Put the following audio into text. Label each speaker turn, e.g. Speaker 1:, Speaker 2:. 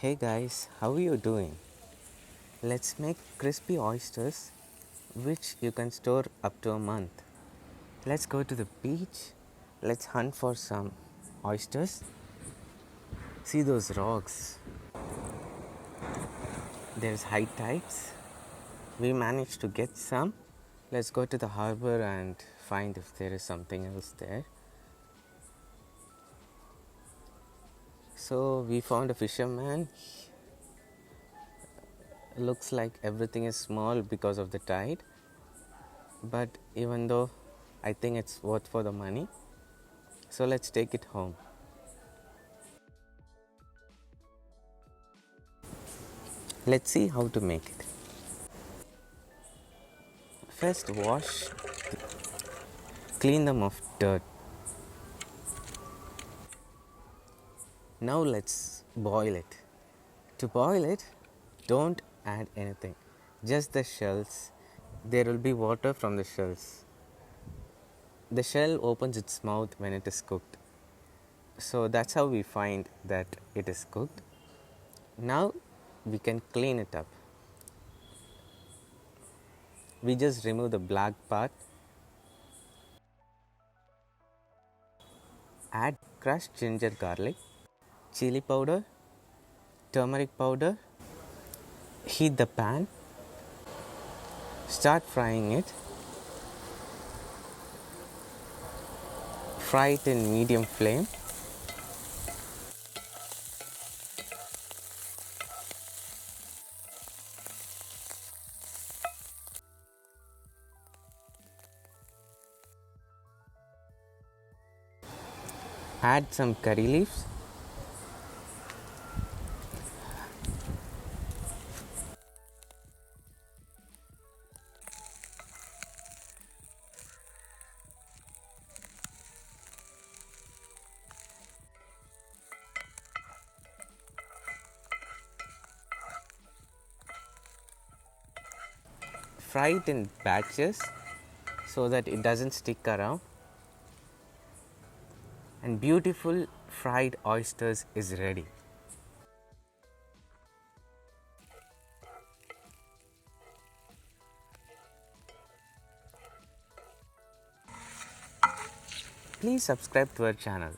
Speaker 1: Hey guys, how are you doing? Let's make crispy oysters which you can store up to a month. Let's go to the beach. Let's hunt for some oysters. See those rocks. There's high tides. We managed to get some. Let's go to the harbor and find if there is something else there. So we found a fisherman. Looks like everything is small because of the tide, but even though I think it's worth for the money, so let's take it home. Let's see how to make it. First wash, clean them of dirt. Now let's boil it. To boil it, don't add anything, just the shells. There will be water from the shells. The shell opens its mouth when it is cooked. So that's how we find that it is cooked. Now we can clean it up. We just remove the black part. Add crushed ginger garlic, chili powder, turmeric powder. Heat the pan. Start frying it. Fry it in medium flame. Add some curry leaves. Fry it in batches so that it doesn't stick around. And beautiful fried oysters is ready. Please subscribe to our channel.